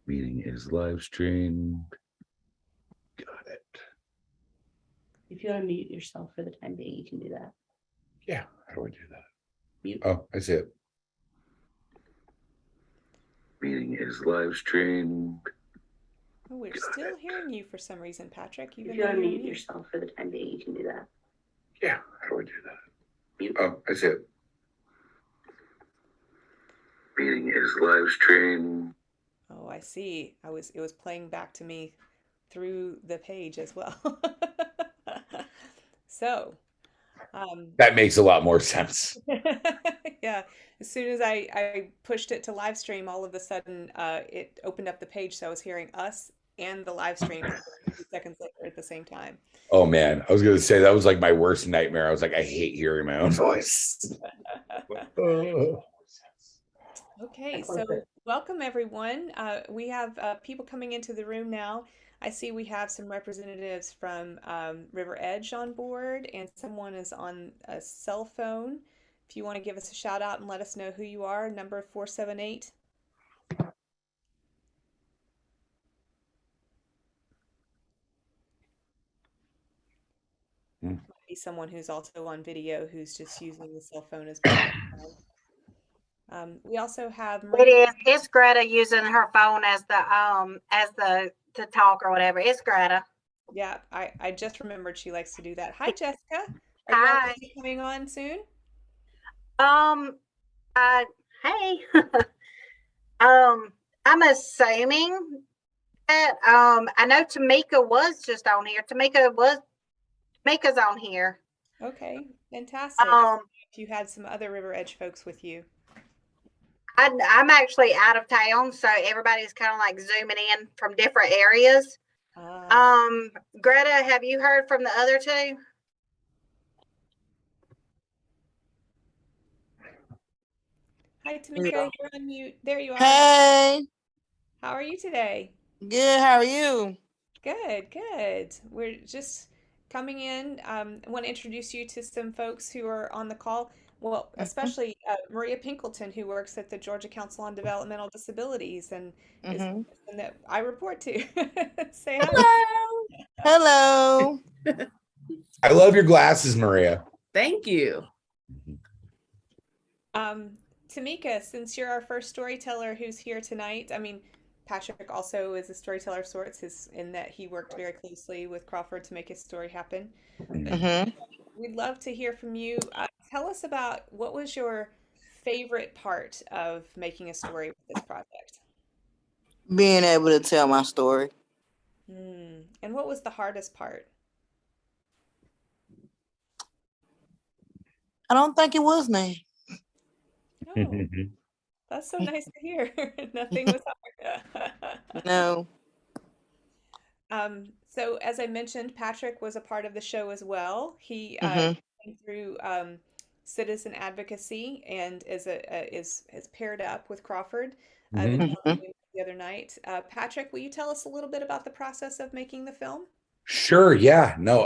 Meeting is live streamed. Got it. If you want to mute yourself for the time being, you can do that. Yeah, how do I do that? Mute. Oh, I see it. Meeting is live streamed. Oh, we're still hearing you for some reason, Patrick. If you want to mute yourself for the time being, you can do that. Yeah, how do I do that? Mute. Oh, I see it. Meeting is live streamed. Oh, I see. It was playing back to me through the page as well. So, That makes a lot more sense. yeah, as soon as I pushed it to live stream, all of a sudden it opened up the page, so I was hearing us and the live stream a few seconds later at the same time. Oh man, I was gonna say that was like my worst nightmare. I was like, I hate hearing my own voice. Okay, so welcome everyone. We have people coming into the room now. I see we have some representatives from River Edge on board, and someone is on a cell phone. If you want to give us a shout out and let us know who you are, number 478. Might be someone who's also on video who's just using the cell phone as well. We also have Maria. It's Greta using her phone as the to talk or whatever. It's Greta. Yeah, I just remembered she likes to do that. Hi, Jessica. Are Hi. you coming on soon? Hey. I'm assuming that I know Tamika was just on here. Tamika's on here. Okay, fantastic. If you had some other River Edge folks with you. I'm actually out of town, so everybody's kind of like zooming in from different areas. Greta, have you heard from the other two? Hi, Tamika. You're on mute. There you are. Hey. How are you today? Good. How are you? Good, good. We're just coming in. I want to introduce you to some folks who are on the call. Well, especially Maria Pinkleton, who works at the Georgia Council on Developmental Disabilities and is the person that I report to. Say hi. Hello. I love your glasses, Maria. Thank you. Tamika, since you're our first storyteller who's here tonight, I mean, Patrick also is a storyteller of sorts, in that he worked very closely with Crawford to make his story happen. We'd love to hear from you. Tell us about what was your favorite part of making a story with this project? Being able to tell my story. And what was the hardest part? I don't think it was me. Oh, that's so nice to hear. Nothing was hard. No. So as I mentioned, Patrick was a part of the show as well. He came through citizen advocacy and is paired up with Crawford the other night. Patrick, will you tell us a little bit about the process of making the film? Sure. Yeah. No.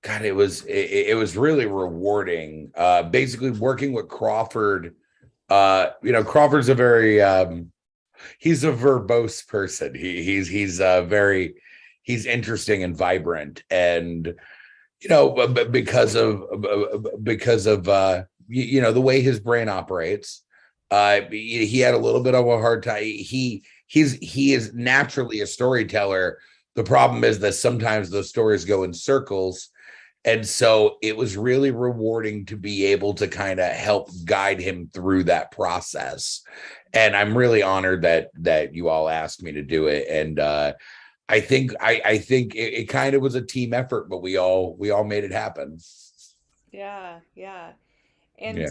God, it was really rewarding. Basically, working with Crawford. Crawford's a very he's a verbose person. He's interesting and vibrant, and because of the way his brain operates, he had a little bit of a hard time. He is naturally a storyteller. The problem is that sometimes those stories go in circles. And so it was really rewarding to be able to kind of help guide him through that process. And I'm really honored that you all asked me to do it. And I think it kind of was a team effort, but we all made it happen. Yeah. And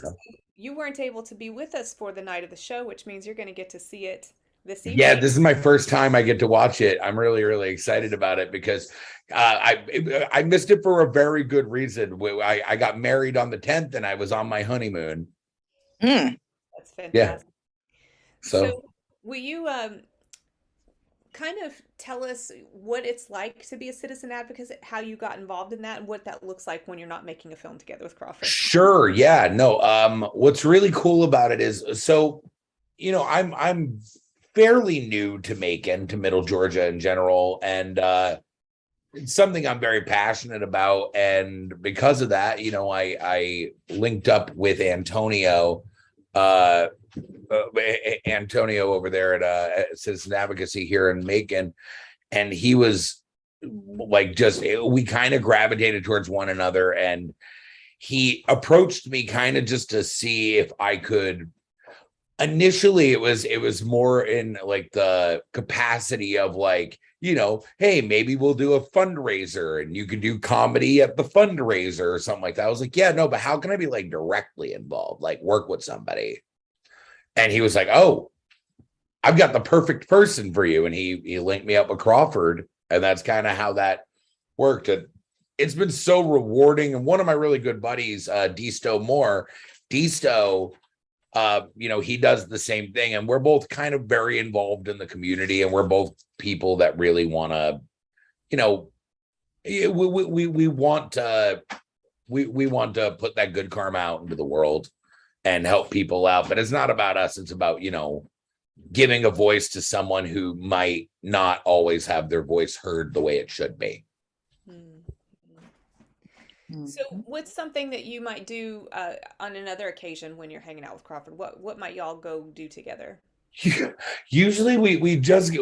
you weren't able to be with us for the night of the show, which means you're going to get to see it this evening. Yeah, this is my first time I get to watch it. I'm really, really excited about it because I missed it for a very good reason. I got married on the 10th and I was on my honeymoon. That's fantastic. Yeah. So will you kind of tell us what it's like to be a citizen advocate, how you got involved in that, and what that looks like when you're not making a film together with Crawford? Sure. Yeah. No. What's really cool about it is, I'm fairly new to Macon, to Middle Georgia in general, and it's something I'm very passionate about. And because of that, I linked up with Antonio over there at Citizen Advocacy here in Macon, and he was like, we kind of gravitated towards one another, and he approached me kind of just to see if I could. Initially, it was more in like the capacity of like, hey, maybe we'll do a fundraiser and you can do comedy at the fundraiser or something like that. I was like, yeah, no, but how can I be like directly involved, like work with somebody? And he was like, oh, I've got the perfect person for you. And he linked me up with Crawford, and that's kind of how that worked. And it's been so rewarding. And one of my really good buddies, Disto Moore, he does the same thing, and we're both kind of very involved in the community, and we're both people that really want to, we want to put that good karma out into the world and help people out. But it's not about us. It's about, giving a voice to someone who might not always have their voice heard the way it should be. So what's something that you might do on another occasion when you're hanging out with Crawford? What might y'all go do together? Usually we just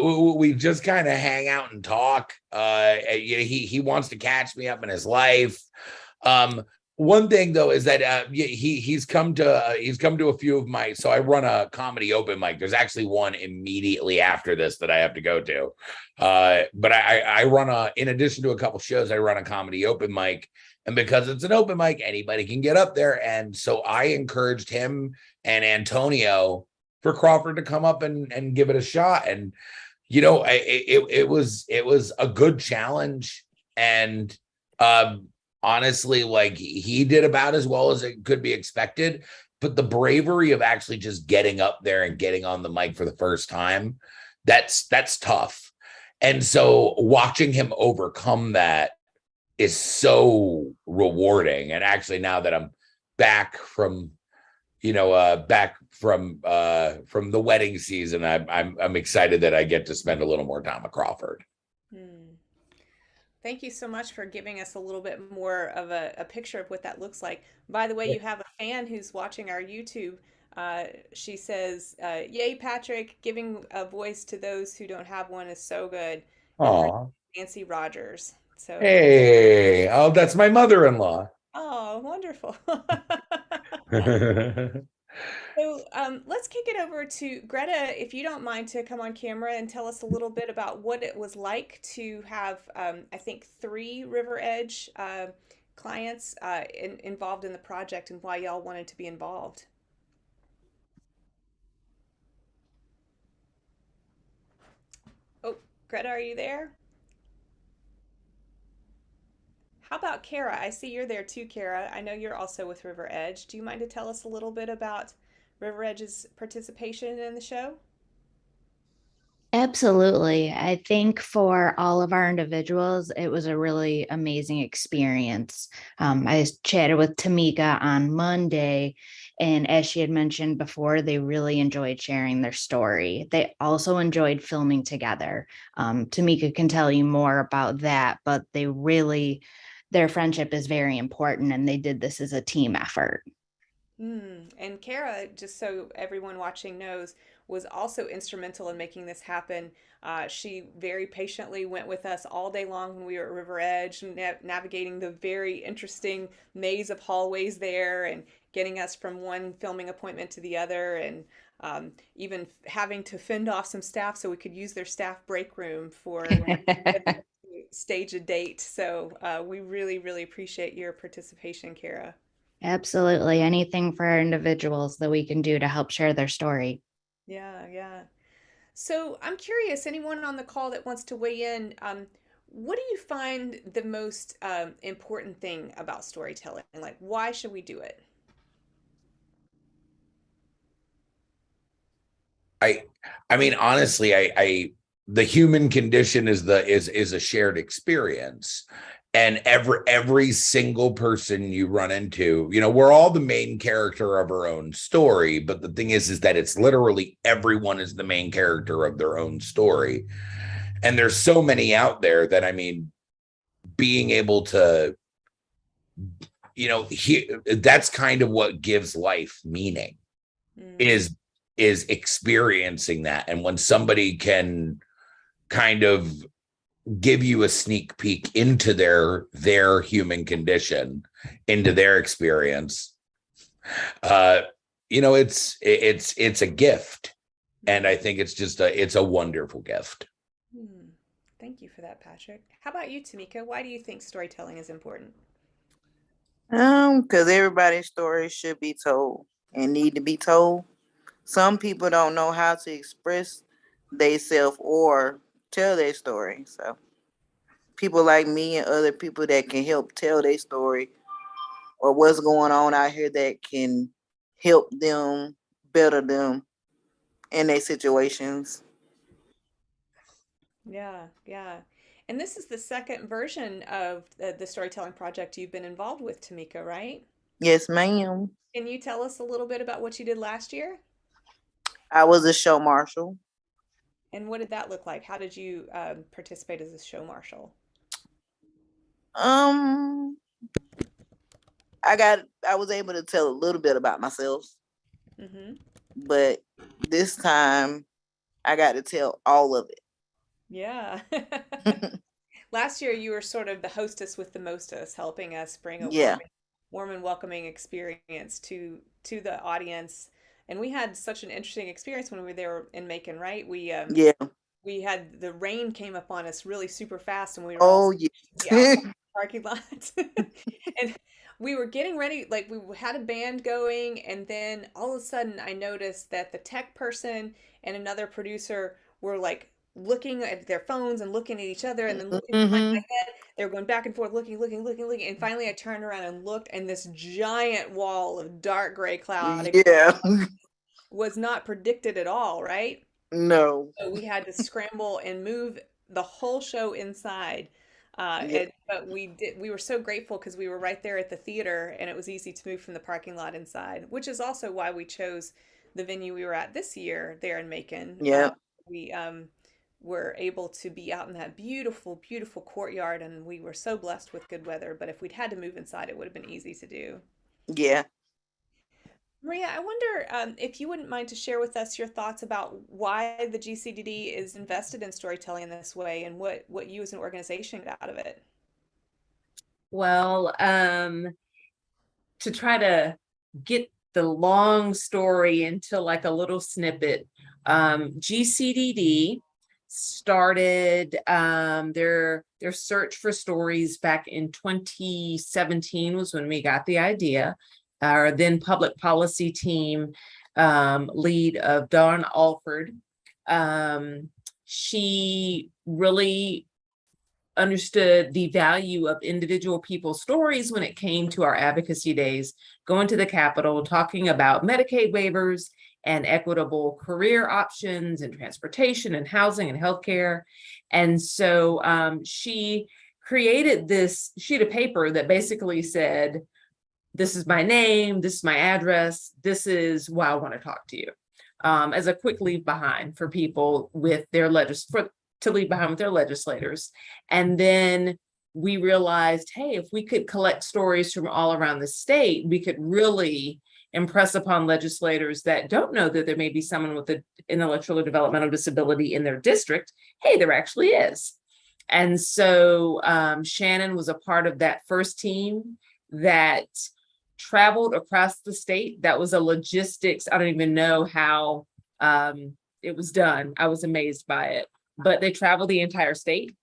kind of hang out and talk. He wants to catch me up in his life. One thing though is that he's come to a few of my, so I run a comedy open mic. There's actually one immediately after this that I have to go to. But I run in addition to a couple shows, I run a comedy open mic. And because it's an open mic, anybody can get up there. And so I encouraged him and Antonio for Crawford to come up and give it a shot. And, it was a good challenge. And honestly, like, he did about as well as it could be expected. But the bravery of actually just getting up there and getting on the mic for the first time, that's tough. And so watching him overcome that is so rewarding. And actually, now that I'm back from the wedding season, I'm excited that I get to spend a little more time with Crawford. Thank you so much for giving us a little bit more of a picture of what that looks like. By the way, you have a fan who's watching our YouTube. She says, yay, Patrick, giving a voice to those who don't have one is so good. Aw. Nancy Rogers. So, hey, oh, that's my mother-in-law. Oh, wonderful. So let's kick it over to Greta, if you don't mind, to come on camera and tell us a little bit about what it was like to have, I think, 3 River Edge clients involved in the project, and why y'all wanted to be involved. Oh, Greta, are you there? How about Kara? I see you're there too, Kara. I know you're also with River Edge. Do you mind to tell us a little bit about River Edge's participation in the show? Absolutely. I think for all of our individuals, it was a really amazing experience. I chatted with Tamika on Monday, and as she had mentioned before, they really enjoyed sharing their story. They also enjoyed filming together. Tamika can tell you more about that, but their friendship is very important, and they did this as a team effort. And Kara, just so everyone watching knows, was also instrumental in making this happen. She very patiently went with us all day long when we were at River Edge, navigating the very interesting maze of hallways there and getting us from one filming appointment to the other, and even having to fend off some staff so we could use their staff break room for stage a date. So we really, really appreciate your participation, Kara. Absolutely. Anything for our individuals that we can do to help share their story. Yeah. So I'm curious, anyone on the call that wants to weigh in, what do you find the most important thing about storytelling? Like, why should we do it? I mean, honestly, the human condition is a shared experience. And every single person you run into, we're all the main character of our own story. But the thing is that it's literally everyone is the main character of their own story. And there's so many out there that, I mean, being able to, that's kind of what gives life meaning, is experiencing that. And when somebody can kind of give you a sneak peek into their human condition, into their experience, it's a gift. And I think it's a wonderful gift. Thank you for that, Patrick. How about you, Tamika? Why do you think storytelling is important? Because everybody's story should be told and need to be told. Some people don't know how to express themselves or tell their story. So people like me and other people that can help tell their story or what's going on out here that can help them better them in their situations. Yeah. And this is the second version of the storytelling project you've been involved with, Tamika, right? Yes, ma'am. Can you tell us a little bit about what you did last year? I was a show marshal. And what did that look like? How did you participate as a show marshal? I was able to tell a little bit about myself, but this time I got to tell all of it. Yeah. Last year you were sort of the hostess with the mostess, helping us bring a warm and welcoming experience to the audience. And we had such an interesting experience when we were there in Macon, right? We had the rain came up on us really super fast, and we were in the parking lot. And we were getting ready, like we had a band going, and then all of a sudden I noticed that the tech person and another producer were like looking at their phones and looking at each other and then looking behind my head. They were going back and forth, looking. And finally I turned around and looked, and this giant wall of dark gray cloud was not predicted at all, right? No. So we had to scramble and move the whole show inside. But we were so grateful because we were right there at the theater, and it was easy to move from the parking lot inside, which is also why we chose the venue we were at this year there in Macon. We were able to be out in that beautiful, beautiful courtyard, and we were so blessed with good weather. But if we'd had to move inside, it would have been easy to do. Yeah. Maria, I wonder if you wouldn't mind to share with us your thoughts about why the GCDD is invested in storytelling in this way, and what you as an organization get out of it. Well, to try to get the long story into like a little snippet, GCDD started their search for stories back in 2017 was when we got the idea. Our then public policy team lead of Dawn Alford, she really understood the value of individual people's stories when it came to our advocacy days, going to the Capitol, talking about Medicaid waivers and equitable career options and transportation and housing and healthcare. And so she created this sheet of paper that basically said, this is my name, this is my address, this is why I want to talk to you, as a quick leave behind for people with their to leave behind with their legislators. And then we realized, hey, if we could collect stories from all around the state, we could really impress upon legislators that don't know that there may be someone with an intellectual or developmental disability in their district. Hey, there actually is. And so Shannon was a part of that first team that traveled across the state. That was a logistics. I don't even know how it was done. I was amazed by it. But they traveled the entire state.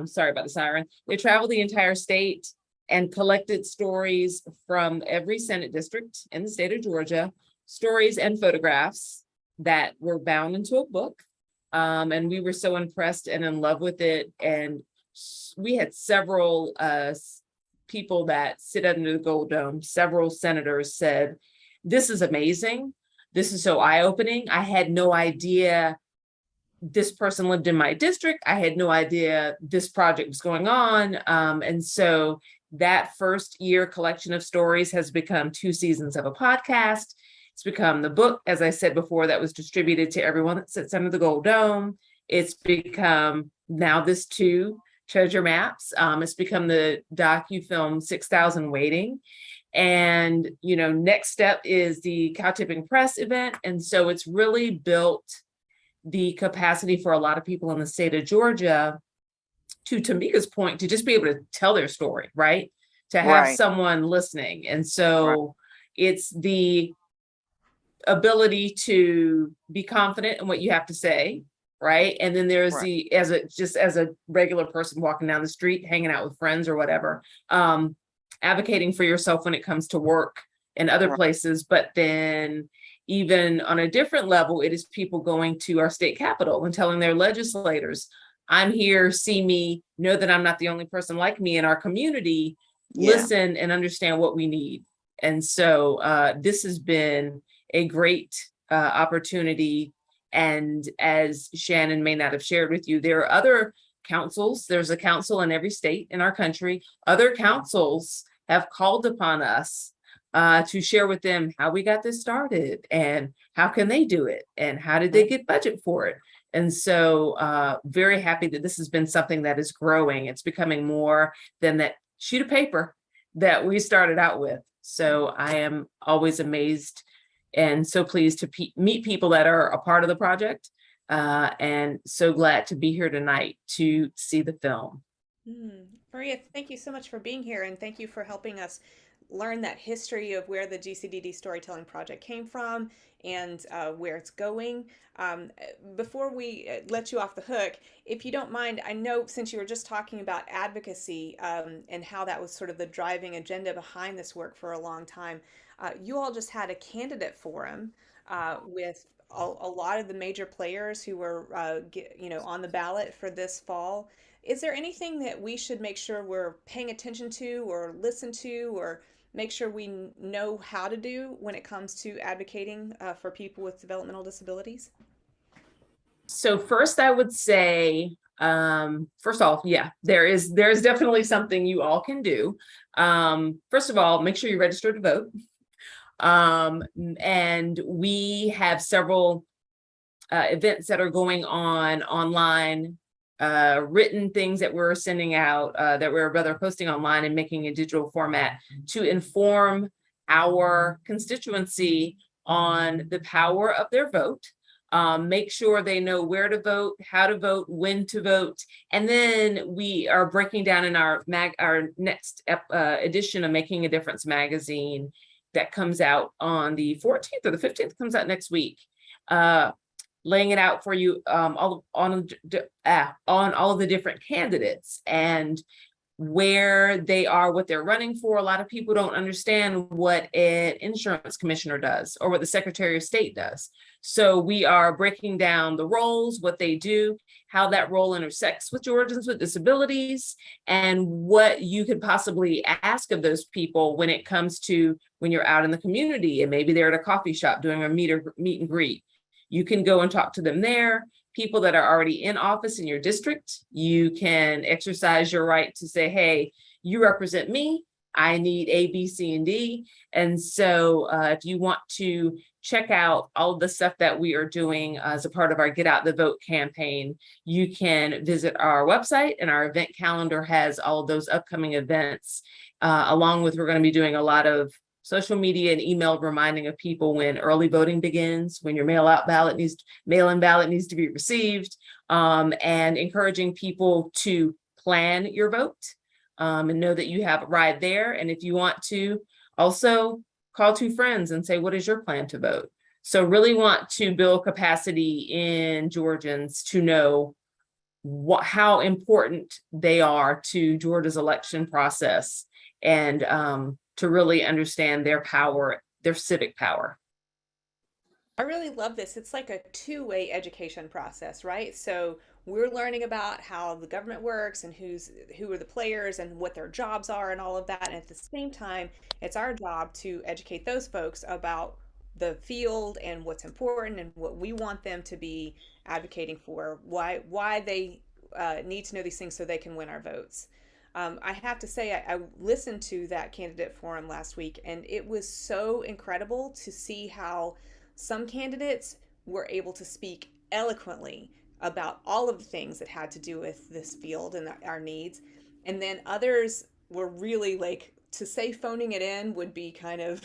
Sorry about the siren. They traveled the entire state and collected stories from every Senate district in the state of Georgia, stories and photographs that were bound into a book. And we were so impressed and in love with it. And we had several people that sit under the Gold Dome, several senators said, this is amazing. This is so eye-opening. I had no idea this person lived in my district. I had no idea this project was going on. And so that first year collection of stories has become 2 seasons of a podcast. It's become the book, as I said before, that was distributed to everyone that sits under the Gold Dome. It's become now this 2 treasure maps. It's become the docu-film 6,000 Waiting. And, next step is the Cow Tipping Press event. And so it's really built the capacity for a lot of people in the state of Georgia, to Tamika's point, to just be able to tell their story, right? To have Right. someone listening. And so it's the ability to be confident in what you have to say, right? And then there's Right. as a regular person walking down the street, hanging out with friends or whatever, advocating for yourself when it comes to work and other Right. places. But then even on a different level, it is people going to our state capitol and telling their legislators, I'm here, see me, know that I'm not the only person like me in our community, Yeah. listen and understand what we need. And so this has been a great opportunity. And as Shannon may not have shared with you, there are other councils. There's a council in every state in our country. Other councils have called upon us to share with them how we got this started and how can they do it and how did they get budget for it. And so very happy that this has been something that is growing. It's becoming more than that sheet of paper that we started out with. So I am always amazed and so pleased to meet people that are a part of the project, and so glad to be here tonight to see the film. Maria, thank you so much for being here, and thank you for helping us learn that history of where the GCDD Storytelling Project came from and where it's going. Before we let you off the hook, if you don't mind, I know since you were just talking about advocacy and how that was sort of the driving agenda behind this work for a long time, you all just had a candidate forum with a lot of the major players who were on the ballot for this fall. Is there anything that we should make sure we're paying attention to or listen to or make sure we know how to do when it comes to advocating for people with developmental disabilities? So first I would say, first off, yeah, there's definitely something you all can do. First of all, make sure you register to vote. And we have several events that are going on online, written things that we're sending out, that we're rather posting online and making a digital format to inform our constituency on the power of their vote. Make sure they know where to vote, how to vote, when to vote. And then we are breaking down in our next edition of Making a Difference magazine that comes out on the 14th or the 15th, comes out next week. Laying it out for you on all of the different candidates and where they are, what they're running for. A lot of people don't understand what an insurance commissioner does or what the Secretary of State does. So we are breaking down the roles, what they do, how that role intersects with Georgians with disabilities, and what you could possibly ask of those people when it comes to when you're out in the community and maybe they're at a coffee shop doing a meet and greet. You can go and talk to them there. People that are already in office in your district, you can exercise your right to say, hey, you represent me. I need A, B, C, and D. And so if you want to check out all of the stuff that we are doing as a part of our Get Out the Vote campaign, you can visit our website, and our event calendar has all of those upcoming events, along with we're going to be doing a lot of social media and email reminding of people when early voting begins, when your mail-in ballot needs to be received, and encouraging people to plan your vote and know that you have it right there. And if you want to, also call 2 friends and say, what is your plan to vote? So really want to build capacity in Georgians to know how important they are to Georgia's election process, and to really understand their power, their civic power. I really love this. It's like a two-way education process, right? So we're learning about how the government works and who are the players and what their jobs are and all of that. And at the same time, it's our job to educate those folks about the field and what's important and what we want them to be advocating for, why they need to know these things so they can win our votes. I have to say, I listened to that candidate forum last week, and it was so incredible to see how some candidates were able to speak eloquently about all of the things that had to do with this field and our needs. And then others were really like, to say phoning it in would be kind of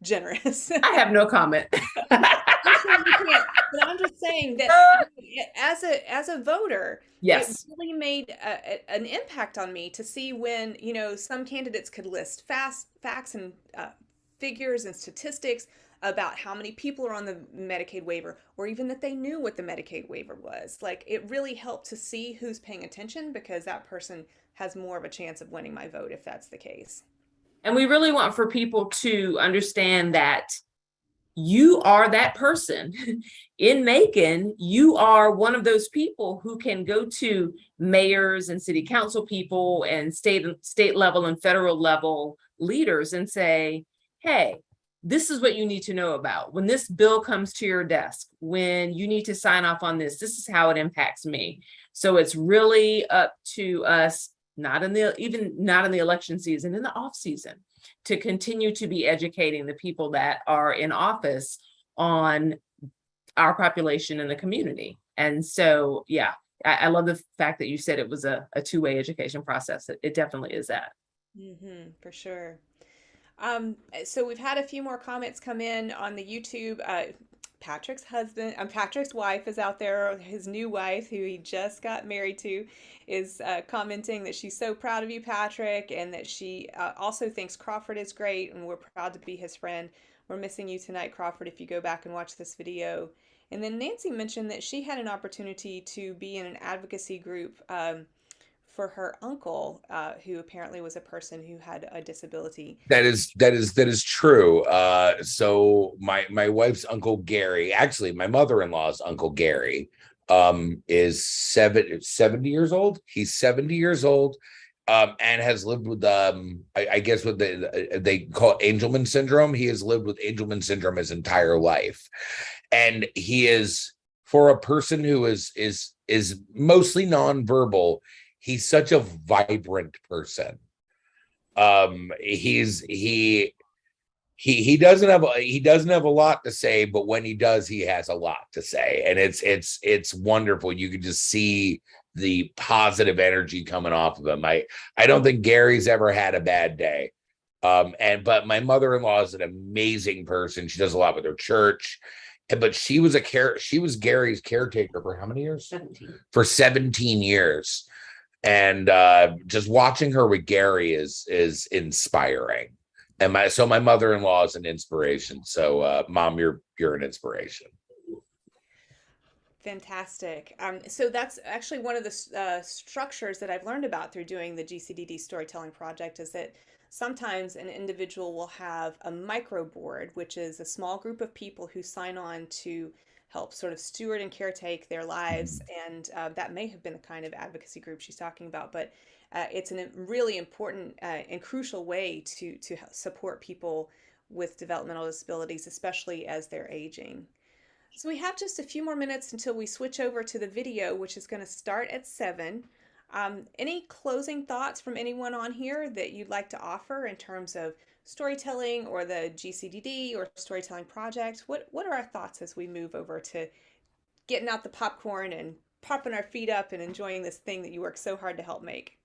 generous. I have no comment. I'm sure you can't, but I'm just saying that as a voter, Yes. it really made an impact on me to see when, you know, some candidates could list facts and figures and statistics about how many people are on the Medicaid waiver, or even that they knew what the Medicaid waiver was. Like, it really helped to see who's paying attention, because that person has more of a chance of winning my vote if that's the case. And we really want for people to understand that you are that person. In Macon, you are one of those people who can go to mayors and city council people and state level and federal level leaders and say, hey, this is what you need to know about. When this bill comes to your desk, when you need to sign off on this, this is how it impacts me. So it's really up to us, not in the election season, in the off season, to continue to be educating the people that are in office on our population in the community. And so, yeah, I love the fact that you said it was a two-way education process. It definitely is that. Mm-hmm, for sure. So we've had a few more comments come in on the YouTube. Patrick's wife is out there. His new wife, who he just got married to, is commenting that she's so proud of you, Patrick, and that she also thinks Crawford is great, and we're proud to be his friend. We're missing you tonight, Crawford, if you go back and watch this video. And then Nancy mentioned that she had an opportunity to be in an advocacy group for her uncle, who apparently was a person who had a disability. That is true. So my wife's uncle Gary, actually my mother-in-law's uncle Gary, is 70 years old. He's 70 years old, and has lived with I guess what they call Angelman syndrome. He has lived with Angelman syndrome his entire life, and he is, for a person who is mostly nonverbal, he's such a vibrant person. He doesn't have a lot to say, but when he does, he has a lot to say, and it's wonderful. You can just see the positive energy coming off of him. I don't think Gary's ever had a bad day. But my mother-in-law is an amazing person. She does a lot with her church. But she was Gary's caretaker for how many years? 17. For 17 years. And just watching her with Gary is inspiring. And my mother-in-law is an inspiration. So Mom, you're an inspiration. Fantastic. So that's actually one of the structures that I've learned about through doing the GCDD storytelling project, is that sometimes an individual will have a micro board, which is a small group of people who sign on to help sort of steward and caretake their lives. And that may have been the kind of advocacy group she's talking about, but it's a really important and crucial way to support people with developmental disabilities, especially as they're aging. So we have just a few more minutes until we switch over to the video, which is going to start at 7. Any closing thoughts from anyone on here that you'd like to offer in terms of storytelling or the GCDD or storytelling project? What are our thoughts as we move over to getting out the popcorn and popping our feet up and enjoying this thing that you work so hard to help make?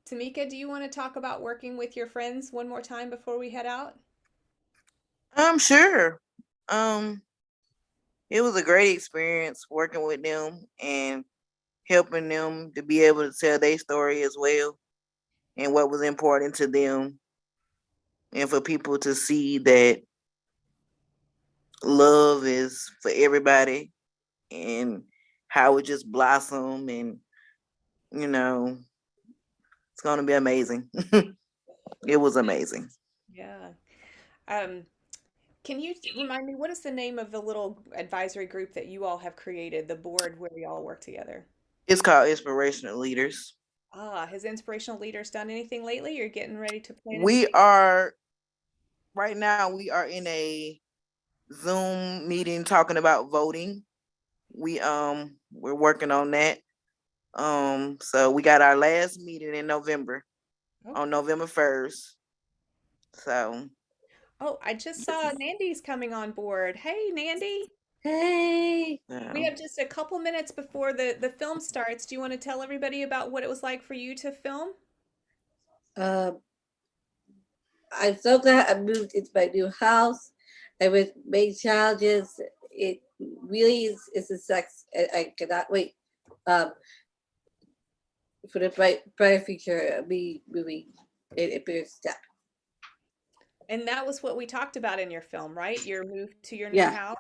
Tamika, do you want to talk about working with your friends one more time before we head out? Sure. It was a great experience working with them and helping them to be able to tell their story as well, and what was important to them, and for people to see that love is for everybody and how it just blossom, and it's going to be amazing. It was amazing. Yeah. Can you remind me, what is the name of the little advisory group that you all have created, the board where you all work together? It's called Inspirational Leaders. Has Inspirational Leaders done anything lately? You're getting ready to plan? We are right now. We are in a Zoom meeting talking about voting. We're working on that. So we got our last meeting in November, on November 1st. So. Oh, I just saw Nandy's coming on board. Hey, Nandy. Hey. We have just a couple minutes before the film starts. Do you want to tell everybody about what it was like for you to film? I'm so glad I moved into my new house. And with many challenges, it really is a success. I cannot wait for the bright future of me moving in a bigger step. And that was what we talked about in your film, right? Your move to your new house.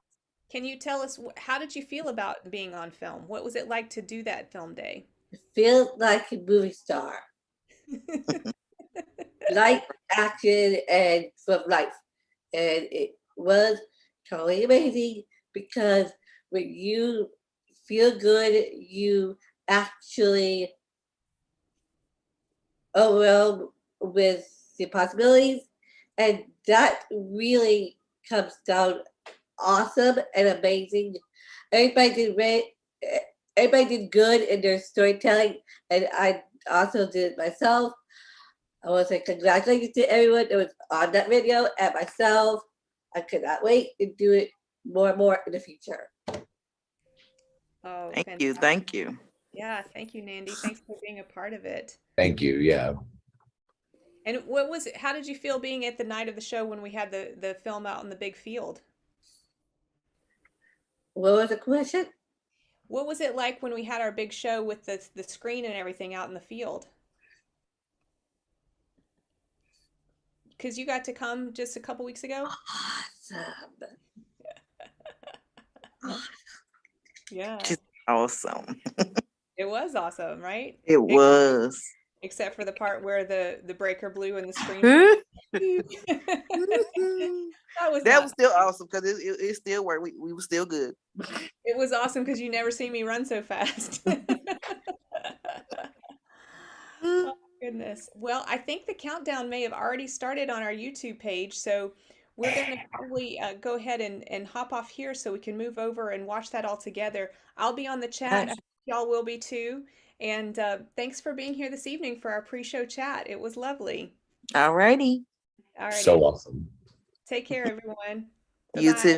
Can you tell us, how did you feel about being on film? What was it like to do that film day? I feel like a movie star. Light, action, and from life. And it was totally amazing because when you feel good, you actually overwhelmed with the possibilities. And that really comes down awesome and amazing. Everybody did good in their storytelling, and I also did myself. I want to say congratulations to everyone that was on that video and myself. I could not wait to do it more and more in the future. Oh, Thank you. Yeah, thank you, Nandy. Thanks for being a part of it. Thank you. Yeah. And what was it? How did you feel being at the night of the show when we had the film out in the big field? What was the question? What was it like when we had our big show with the screen and everything out in the field? Because you got to come just a couple weeks ago? Awesome. Yeah. Awesome. It was awesome, right? It was. Except for the part where the breaker blew and the screen. That was still awesome because it still worked. We were still good. It was awesome because you never see me run so fast. Oh, goodness. Well, I think the countdown may have already started on our YouTube page, so we're going to probably go ahead and hop off here so we can move over and watch that all together. I'll be on the chat. Nice. Y'all will be too. And thanks for being here this evening for our pre-show chat. It was lovely. All righty. All righty. So awesome. Take care, everyone. You Bye-bye. too.